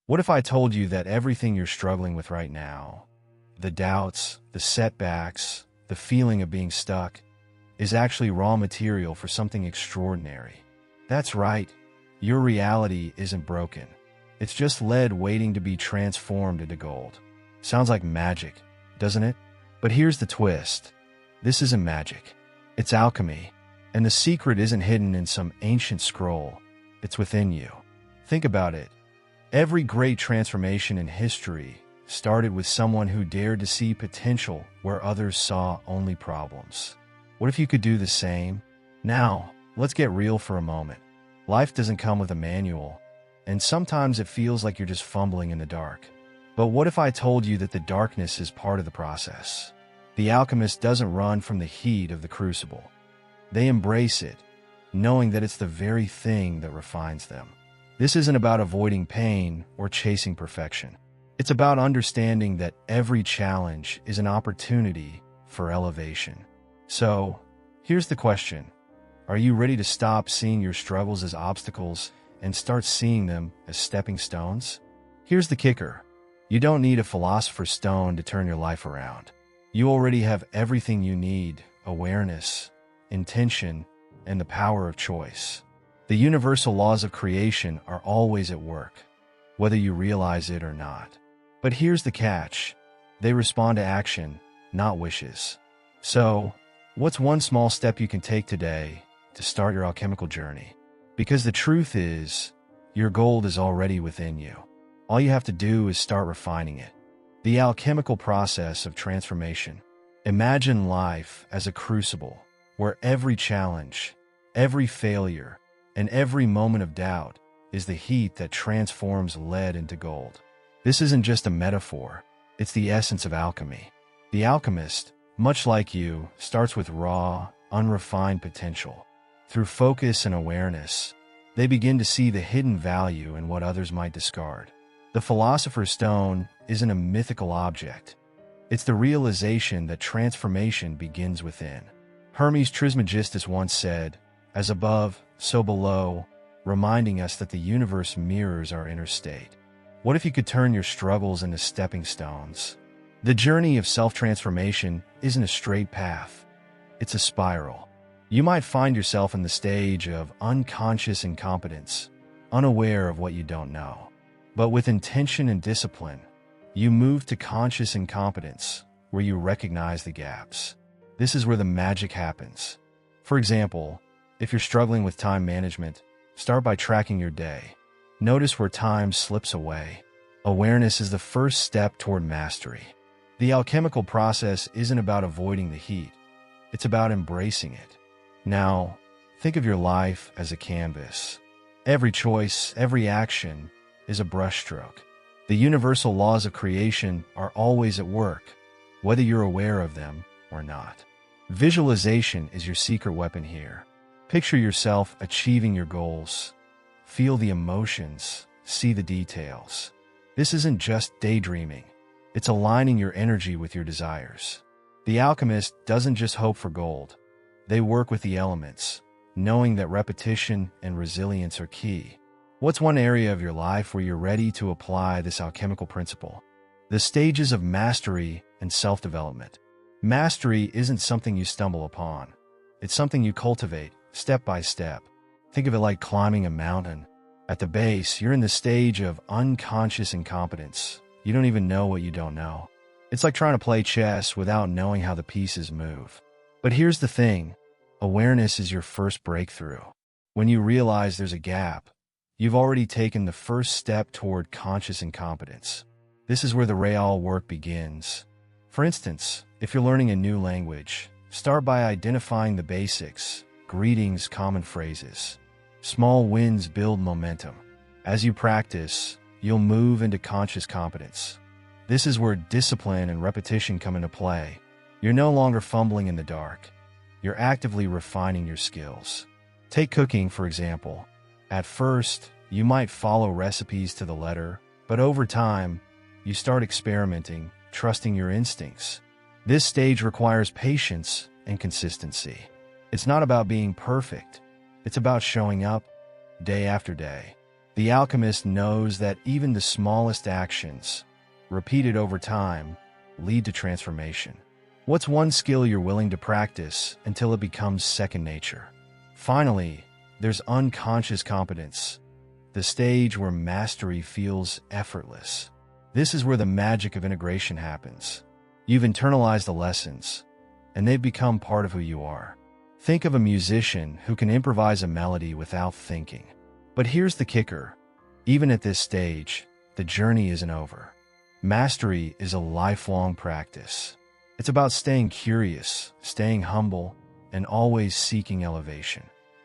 What if I told you that everything you're struggling with right now, the doubts, the setbacks, the feeling of being stuck, is actually raw material for something extraordinary? That's right. Your reality isn't broken. It's just lead waiting to be transformed into gold. Sounds like magic, doesn't it? But here's the twist. This isn't magic. It's alchemy. And the secret isn't hidden in some ancient scroll. It's within you. Think about it. Every great transformation in history started with someone who dared to see potential where others saw only problems. What if you could do the same? Now, let's get real for a moment. Life doesn't come with a manual, and sometimes it feels like you're just fumbling in the dark. But what if I told you that the darkness is part of the process? The alchemist doesn't run from the heat of the crucible. They embrace it, knowing that it's the very thing that refines them. This isn't about avoiding pain or chasing perfection. It's about understanding that every challenge is an opportunity for elevation. So, here's the question. Are you ready to stop seeing your struggles as obstacles and start seeing them as stepping stones? Here's the kicker. You don't need a philosopher's stone to turn your life around. You already have everything you need: awareness, intention, and the power of choice. The universal laws of creation are always at work, whether you realize it or not. But here's the catch. They respond to action, not wishes. So, what's one small step you can take today to start your alchemical journey? Because the truth is, your gold is already within you. All you have to do is start refining it. The alchemical process of transformation. Imagine life as a crucible where every challenge, every failure, and every moment of doubt is the heat that transforms lead into gold. This isn't just a metaphor, it's the essence of alchemy. The alchemist, much like you, starts with raw, unrefined potential. Through focus and awareness, they begin to see the hidden value in what others might discard. The philosopher's stone isn't a mythical object. It's the realization that transformation begins within. Hermes Trismegistus once said, "As above, so below," reminding us that the universe mirrors our inner state. What if you could turn your struggles into stepping stones? The journey of self-transformation isn't a straight path. It's a spiral. You might find yourself in the stage of unconscious incompetence, unaware of what you don't know. But with intention and discipline, you move to conscious incompetence, where you recognize the gaps. This is where the magic happens. For example, if you're struggling with time management, start by tracking your day. Notice where time slips away. Awareness is the first step toward mastery. The alchemical process isn't about avoiding the heat. It's about embracing it. Now, think of your life as a canvas. Every choice, every action is a brushstroke. The universal laws of creation are always at work, whether you're aware of them or not. Visualization is your secret weapon here. Picture yourself achieving your goals. Feel the emotions, see the details. This isn't just daydreaming. It's aligning your energy with your desires. The alchemist doesn't just hope for gold. They work with the elements, knowing that repetition and resilience are key. What's one area of your life where you're ready to apply this alchemical principle? The stages of mastery and self-development. Mastery isn't something you stumble upon. It's something you cultivate, step by step. Think of it like climbing a mountain. At the base, you're in the stage of unconscious incompetence. You don't even know what you don't know. It's like trying to play chess without knowing how the pieces move. But here's the thing. Awareness is your first breakthrough. When you realize there's a gap, you've already taken the first step toward conscious incompetence. This is where the real work begins. For instance, if you're learning a new language, start by identifying the basics, greetings, common phrases. Small wins build momentum. As you practice, you'll move into conscious competence. This is where discipline and repetition come into play. You're no longer fumbling in the dark. You're actively refining your skills. Take cooking, for example. At first, you might follow recipes to the letter, but over time, you start experimenting, trusting your instincts. This stage requires patience and consistency. It's not about being perfect. It's about showing up day after day. The alchemist knows that even the smallest actions, repeated over time, lead to transformation. What's one skill you're willing to practice until it becomes second nature? Finally, there's unconscious competence, the stage where mastery feels effortless. This is where the magic of integration happens. You've internalized the lessons, and they've become part of who you are. Think of a musician who can improvise a melody without thinking. But here's the kicker. Even at this stage, the journey isn't over. Mastery is a lifelong practice. It's about staying curious, staying humble, and always seeking elevation.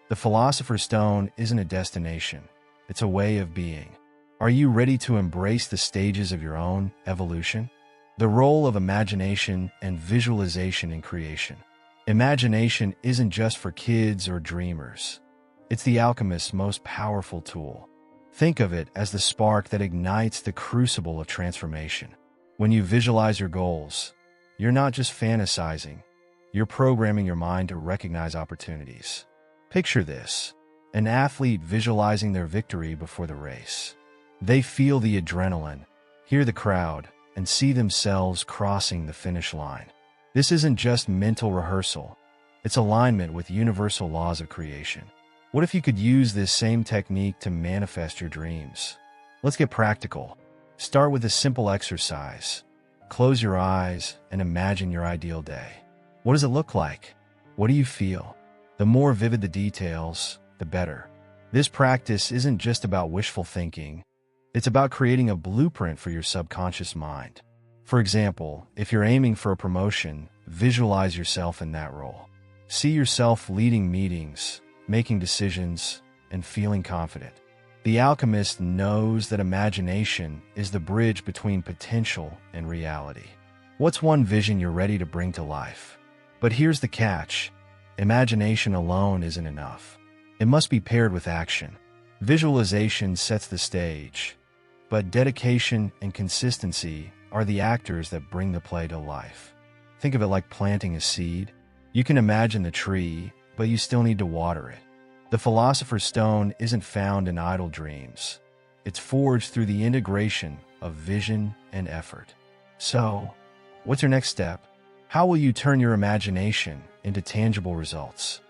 The philosopher's stone isn't a destination. It's a way of being. Are you ready to embrace the stages of your own evolution? The role of imagination and visualization in creation. Imagination isn't just for kids or dreamers. It's the alchemist's most powerful tool. Think of it as the spark that ignites the crucible of transformation. When you visualize your goals, you're not just fantasizing. You're programming your mind to recognize opportunities. Picture this: an athlete visualizing their victory before the race. They feel the adrenaline, hear the crowd, and see themselves crossing the finish line. This isn't just mental rehearsal. It's alignment with universal laws of creation. What if you could use this same technique to manifest your dreams? Let's get practical. Start with a simple exercise. Close your eyes and imagine your ideal day. What does it look like? What do you feel? The more vivid the details, the better. This practice isn't just about wishful thinking. It's about creating a blueprint for your subconscious mind. For example, if you're aiming for a promotion, visualize yourself in that role. See yourself leading meetings, making decisions, and feeling confident. The alchemist knows that imagination is the bridge between potential and reality. What's one vision you're ready to bring to life? But here's the catch. Imagination alone isn't enough. It must be paired with action. Visualization sets the stage, but dedication and consistency are the actors that bring the play to life. Think of it like planting a seed. You can imagine the tree, but you still need to water it. The philosopher's stone isn't found in idle dreams. It's forged through the integration of vision and effort. So, what's your next step? How will you turn your imagination into tangible results?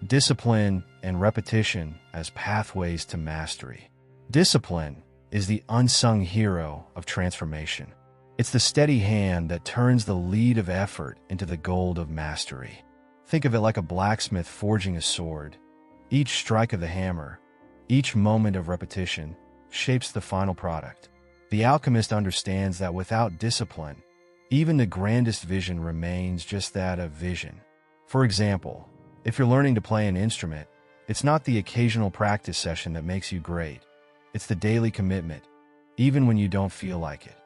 Discipline and repetition as pathways to mastery. Discipline is the unsung hero of transformation. It's the steady hand that turns the lead of effort into the gold of mastery. Think of it like a blacksmith forging a sword. Each strike of the hammer, each moment of repetition, shapes the final product. The alchemist understands that without discipline, even the grandest vision remains just that, a vision. For example, if you're learning to play an instrument, it's not the occasional practice session that makes you great. It's the daily commitment, even when you don't feel like it.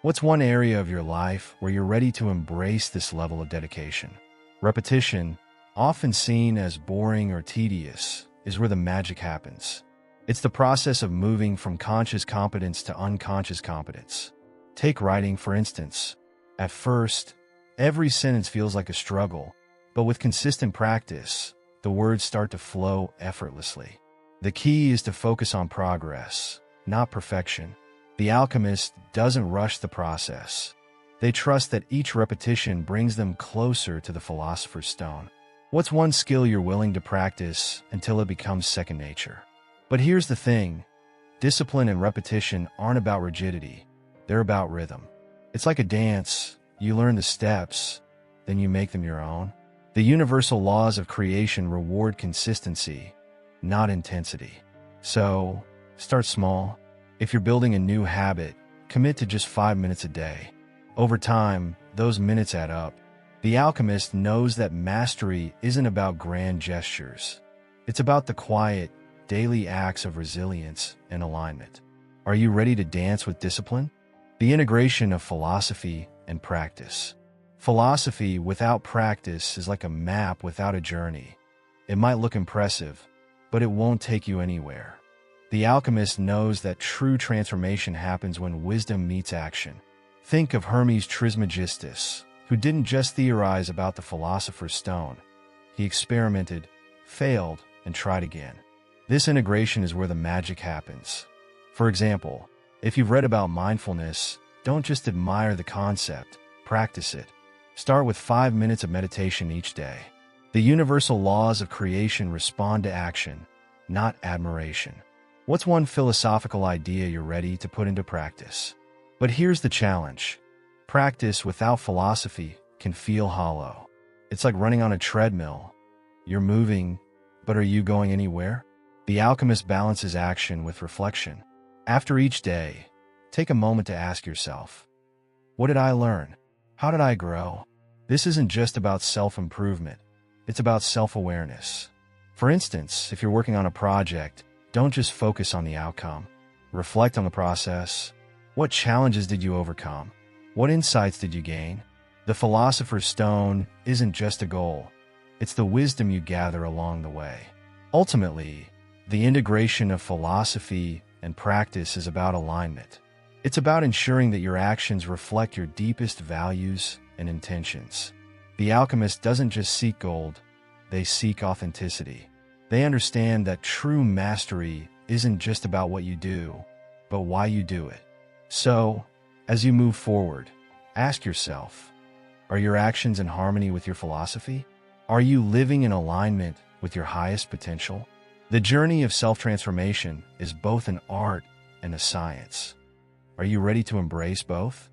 What's one area of your life where you're ready to embrace this level of dedication? Repetition, often seen as boring or tedious, is where the magic happens. It's the process of moving from conscious competence to unconscious competence. Take writing, for instance. At first, every sentence feels like a struggle, but with consistent practice, the words start to flow effortlessly. The key is to focus on progress, not perfection. The alchemist doesn't rush the process. They trust that each repetition brings them closer to the philosopher's stone. What's one skill you're willing to practice until it becomes second nature? But here's the thing. Discipline and repetition aren't about rigidity. They're about rhythm. It's like a dance. You learn the steps, then you make them your own. The universal laws of creation reward consistency, not intensity. So, start small. If you're building a new habit, commit to just 5 minutes a day. Over time, those minutes add up. The alchemist knows that mastery isn't about grand gestures. It's about the quiet, daily acts of resilience and alignment. Are you ready to dance with discipline? The integration of philosophy and practice. Philosophy without practice is like a map without a journey. It might look impressive, but it won't take you anywhere. The alchemist knows that true transformation happens when wisdom meets action. Think of Hermes Trismegistus, who didn't just theorize about the philosopher's stone. He experimented, failed, and tried again. This integration is where the magic happens. For example, if you've read about mindfulness, don't just admire the concept, practice it. Start with 5 minutes of meditation each day. The universal laws of creation respond to action, not admiration. What's one philosophical idea you're ready to put into practice? But here's the challenge. Practice without philosophy can feel hollow. It's like running on a treadmill. You're moving, but are you going anywhere? The alchemist balances action with reflection. After each day, take a moment to ask yourself, what did I learn? How did I grow? This isn't just about self-improvement. It's about self-awareness. For instance, if you're working on a project, don't just focus on the outcome. Reflect on the process. What challenges did you overcome? What insights did you gain? The philosopher's stone isn't just a goal. It's the wisdom you gather along the way. Ultimately, the integration of philosophy and practice is about alignment. It's about ensuring that your actions reflect your deepest values and intentions. The alchemist doesn't just seek gold, they seek authenticity. They understand that true mastery isn't just about what you do, but why you do it. So, as you move forward, ask yourself, are your actions in harmony with your philosophy? Are you living in alignment with your highest potential? The journey of self-transformation is both an art and a science. Are you ready to embrace both?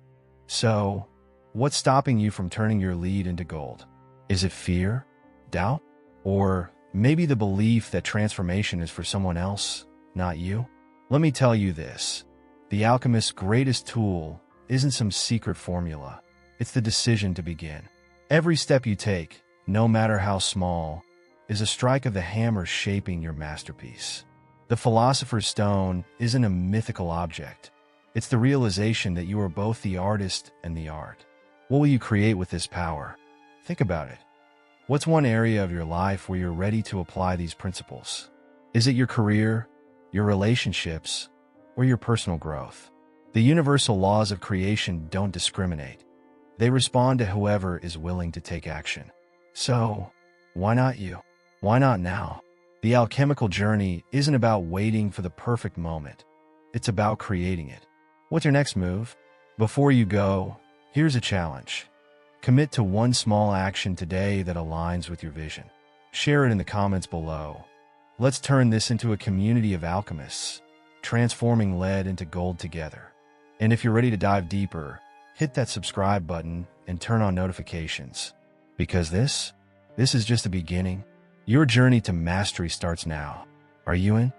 So, what's stopping you from turning your lead into gold? Is it fear? Doubt? Or maybe the belief that transformation is for someone else, not you? Let me tell you this. The alchemist's greatest tool isn't some secret formula. It's the decision to begin. Every step you take, no matter how small, is a strike of the hammer shaping your masterpiece. The philosopher's stone isn't a mythical object. It's the realization that you are both the artist and the art. What will you create with this power? Think about it. What's one area of your life where you're ready to apply these principles? Is it your career, your relationships, or your personal growth? The universal laws of creation don't discriminate. They respond to whoever is willing to take action. So, why not you? Why not now? The alchemical journey isn't about waiting for the perfect moment. It's about creating it. What's your next move? Before you go, here's a challenge. Commit to one small action today that aligns with your vision. Share it in the comments below. Let's turn this into a community of alchemists, transforming lead into gold together. And if you're ready to dive deeper, hit that subscribe button and turn on notifications. Because this is just the beginning. Your journey to mastery starts now. Are you in?